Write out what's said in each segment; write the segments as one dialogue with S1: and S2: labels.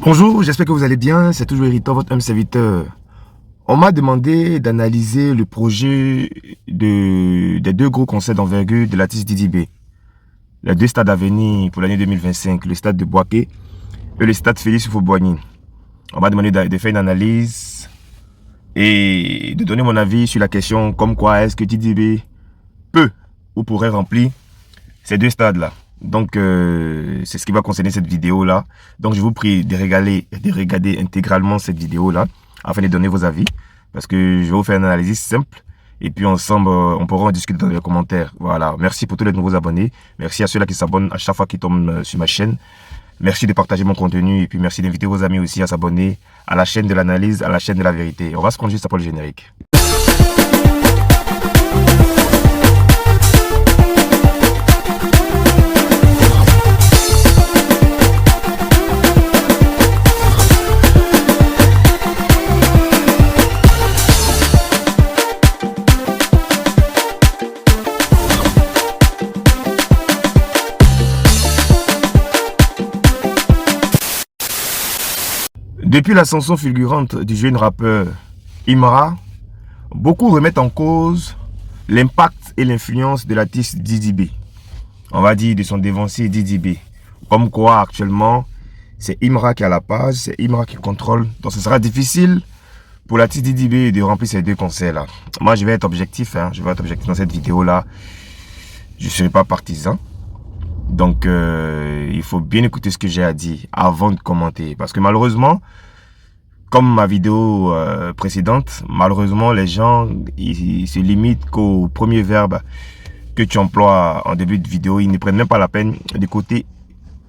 S1: Bonjour, j'espère que vous allez bien. C'est toujours Héritant, votre homme serviteur. On m'a demandé d'analyser le projet des deux gros concerts d'envergure de l'artiste Didi B. Les deux stades à venir pour l'année 2025, le stade de Boaké et le stade Félix Houphouët-Boigny. On m'a demandé de faire une analyse et de donner mon avis sur la question comme quoi est-ce que Didi B peut ou pourrait remplir ces deux stades-là. Donc, c'est ce qui va concerner cette vidéo-là. Donc, je vous prie de regarder intégralement cette vidéo-là afin de donner vos avis. Parce que je vais vous faire une analyse simple. Et puis, ensemble, on pourra en discuter dans les commentaires. Voilà. Merci pour tous les nouveaux abonnés. Merci à ceux-là qui s'abonnent à chaque fois qu'ils tombent sur ma chaîne. Merci de partager mon contenu. Et puis, merci d'inviter vos amis aussi à s'abonner à la chaîne de l'analyse, à la chaîne de la vérité. On va se prendre juste après le générique. Depuis l'ascension fulgurante du jeune rappeur Imra, beaucoup remettent en cause l'impact et l'influence de l'artiste Didi B. On va dire de son dévancier Didi B. Comme quoi actuellement, c'est Imra qui a la page, c'est Imra qui contrôle. Donc ce sera difficile pour l'artiste Didi B de remplir ces deux concerts-là. Moi je vais être objectif, je vais être objectif dans cette vidéo-là. Je ne serai pas partisan. Donc, il faut bien écouter ce que j'ai à dire avant de commenter. Parce que malheureusement, comme ma vidéo précédente, malheureusement, les gens ils se limitent qu'au premier verbe que tu emploies en début de vidéo. Ils ne prennent même pas la peine d'écouter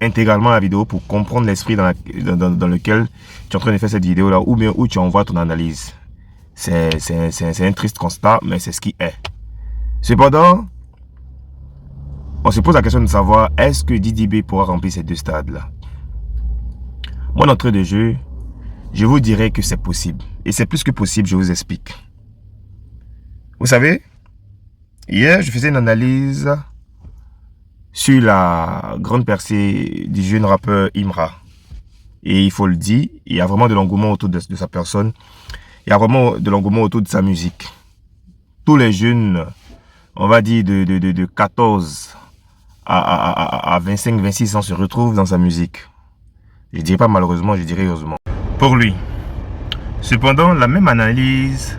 S1: intégralement la vidéo pour comprendre l'esprit dans lequel tu es en train de faire cette vidéo-là ou bien où tu envoies ton analyse. C'est un triste constat, mais c'est ce qui est. Cependant, on se pose la question de savoir, est-ce que Didi B pourra remplir ces deux stades-là? Moi, d'entrée de jeu, je vous dirais que c'est possible. Et c'est plus que possible, je vous explique. Vous savez, hier, je faisais une analyse sur la grande percée du jeune rappeur Imra. Et il faut le dire, il y a vraiment de l'engouement autour de sa personne. Il y a vraiment de l'engouement autour de sa musique. Tous les jeunes, on va dire de 14 à 25-26 ans se retrouvent dans sa musique. Je dirais pas malheureusement, je dirais heureusement. Pour lui. Cependant, la même analyse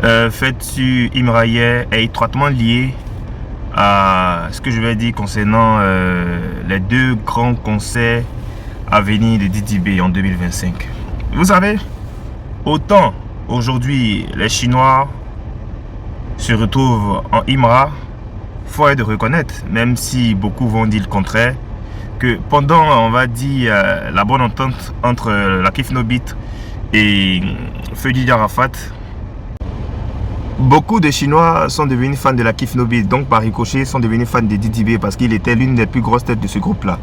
S1: faite sur Imra hier est étroitement liée à ce que je vais dire concernant les deux grands concerts à venir de Didi B en 2025. Vous savez, autant aujourd'hui les Chinois se retrouvent en Imra, faut être de reconnaître, même si beaucoup vont dire le contraire, que pendant, on va dire, la bonne entente entre la Kif No Beat et Feu Didi Arafat, beaucoup de Chinois sont devenus fans de la Kif No Beat, donc par ricochet sont devenus fans de Didi B parce qu'il était l'une des plus grosses têtes de ce groupe-là.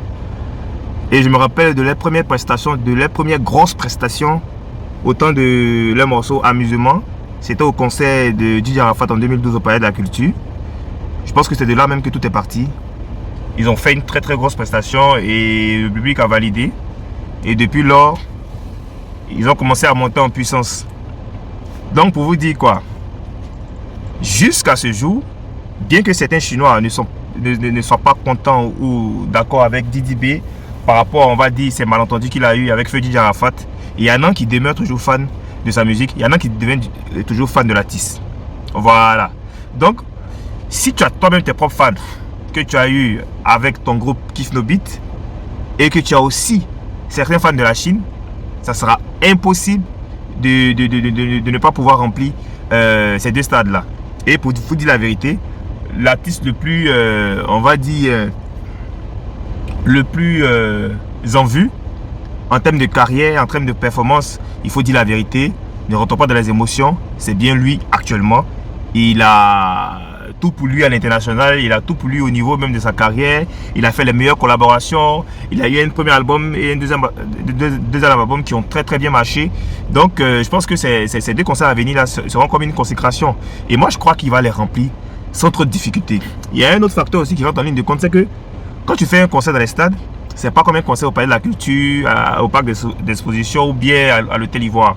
S1: Et je me rappelle de leurs premières prestations, de leurs premières grosses prestations, autant de leurs morceaux Amusement. C'était au concert de Didi Arafat en 2012 au Palais de la Culture. Je pense que c'est de là même que tout est parti. Ils ont fait une très très grosse prestation et le public a validé. Et depuis lors, ils ont commencé à monter en puissance. Donc pour vous dire quoi, jusqu'à ce jour, bien que certains Chinois ne soient pas contents ou d'accord avec Didi B par rapport, on va dire, ces malentendus qu'il a eu avec Feu Didi Arafat, il y en a qui demeurent toujours fans de sa musique, il y en a qui deviennent toujours fans de l'artiste. Voilà. Donc, si tu as toi-même tes propres fans que tu as eu avec ton groupe Kif No Beat et que tu as aussi certains fans de la Chine, ça sera impossible de ne pas pouvoir remplir ces deux stades-là. Et pour vous dire la vérité, l'artiste le plus, on va dire, le plus en vue en termes de carrière, en termes de performance, il faut dire la vérité, ne rentre pas dans les émotions, c'est bien lui actuellement. Il a tout pour lui à l'international, il a tout pour lui au niveau même de sa carrière, il a fait les meilleures collaborations, il a eu un premier album et un deuxième album qui ont très très bien marché. Donc je pense que ces deux concerts à venir là seront comme une consécration. Et moi je crois qu'il va les remplir sans trop de difficultés. Il y a un autre facteur aussi qui rentre en ligne de compte, c'est que quand tu fais un concert dans les stades, C'est pas comme un concert au Palais de la Culture, au parc d'exposition ou bien à l'Hôtel Ivoire.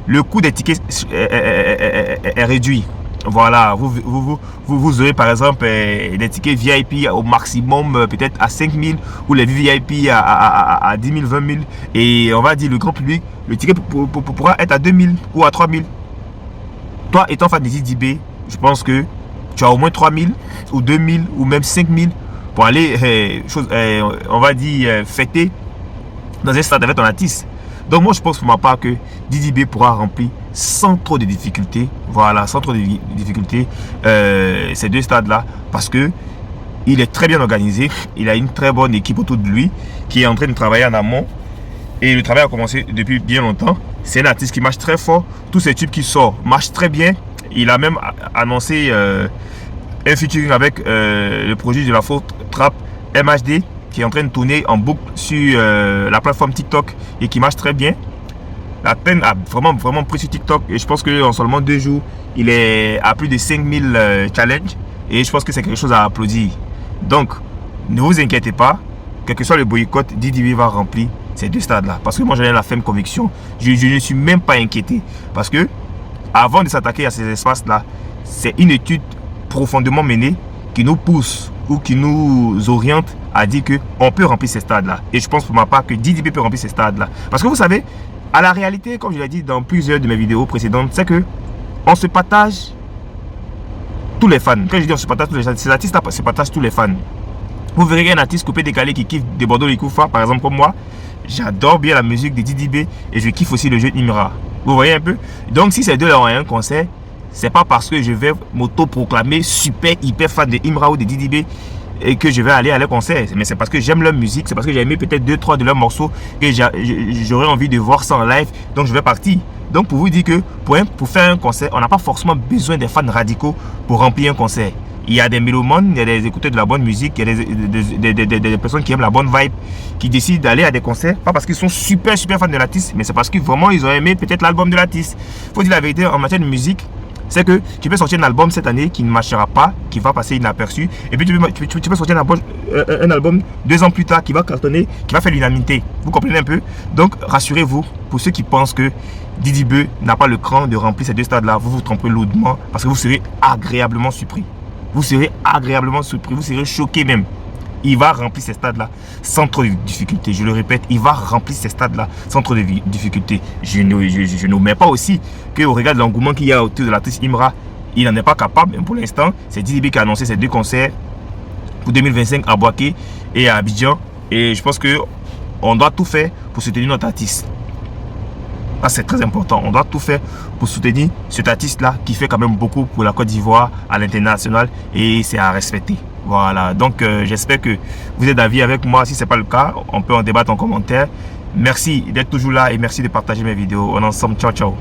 S1: Le coût des tickets est réduit. Voilà, vous aurez par exemple des tickets VIP au maximum peut-être à 5 000 ou les VIP à 10 000, 20 000. Et on va dire le grand public, le ticket pourra être à 2 000 ou à 3 000. Toi étant fan de DDB, je pense que tu as au moins 3 000 ou 2 000 ou même 5 000 pour aller, on va dire, fêter dans un stade avec ton artiste. Donc moi je pense pour ma part que DDB pourra remplir sans trop de difficultés, voilà, sans trop de difficultés, ces deux stades là, parce que il est très bien organisé, il a une très bonne équipe autour de lui qui est en train de travailler en amont et le travail a commencé depuis bien longtemps. C'est un artiste qui marche très fort, tous ces tubes qui sortent marchent très bien. Il a même annoncé un featuring avec le projet de la faute trap MHD qui est en train de tourner en boucle sur la plateforme TikTok et qui marche très bien. La peine a vraiment pris sur TikTok et je pense qu'en seulement 2 jours, il est à plus de 5000 challenges et je pense que c'est quelque chose à applaudir. Donc, ne vous inquiétez pas, quel que soit le boycott, DDB va remplir ces deux stades-là. Parce que moi, j'en ai la ferme conviction. Je ne suis même pas inquiété. Parce que, avant de s'attaquer à ces espaces-là, c'est une étude profondément menée qui nous pousse ou qui nous oriente à dire qu'on peut remplir ces stades-là. Et je pense pour ma part que DDB peut remplir ces stades-là. Parce que vous savez, à la réalité, comme je l'ai dit dans plusieurs de mes vidéos précédentes, c'est que on se partage tous les fans. Quand je dis on se partage tous les fans, ces artistes-là se partagent tous les fans. Vous verrez un artiste coupé décalé qui kiffe des Bordeaux Likoufa, par exemple comme moi. J'adore bien la musique de DDB et je kiffe aussi le jeu Imra. Vous voyez un peu? Donc si ces deux-là ont un concert, c'est pas parce que je vais m'auto-proclamer super hyper fan de Imra ou de DDB et que je vais aller à leur concert. Mais c'est parce que j'aime leur musique, c'est parce que j'ai aimé peut-être 2-3 de leurs morceaux que j'aurais envie de voir ça en live. Donc je vais partir. Donc pour vous dire que pour faire un concert, on n'a pas forcément besoin des fans radicaux pour remplir un concert. Il y a des mélomanes, il y a des écouteurs de la bonne musique, il y a des personnes qui aiment la bonne vibe, qui décident d'aller à des concerts, pas parce qu'ils sont super fans de l'artiste, mais c'est parce que vraiment ils ont aimé peut-être l'album de l'artiste. Il faut dire la vérité en matière de musique, c'est que tu peux sortir un album cette année qui ne marchera pas, qui va passer inaperçu, et puis tu peux sortir un album 2 ans plus tard qui va cartonner, qui va faire l'unanimité. Vous comprenez un peu? Donc rassurez-vous, pour ceux qui pensent que DDB n'a pas le cran de remplir ces deux stades-là, vous vous trompez lourdement parce que vous serez agréablement surpris. Vous serez agréablement surpris, vous serez choqué même. Il va remplir ces stades-là sans trop de difficultés. Je le répète, il va remplir ces stades-là sans trop de difficultés. Je n'omets pas aussi qu'au regard de l'engouement qu'il y a autour de l'artiste Imra, il n'en est pas capable. Mais pour l'instant, c'est DDB qui a annoncé ces 2 concerts pour 2025 à Boaké et à Abidjan. Et je pense qu'on doit tout faire pour soutenir notre artiste. Ah, c'est très important. On doit tout faire pour soutenir cet artiste-là qui fait quand même beaucoup pour la Côte d'Ivoire à l'international et c'est à respecter. Voilà. Donc, j'espère que vous êtes d'avis avec moi. Si ce n'est pas le cas, on peut en débattre en commentaire. Merci d'être toujours là et merci de partager mes vidéos. On est ensemble. Ciao, ciao.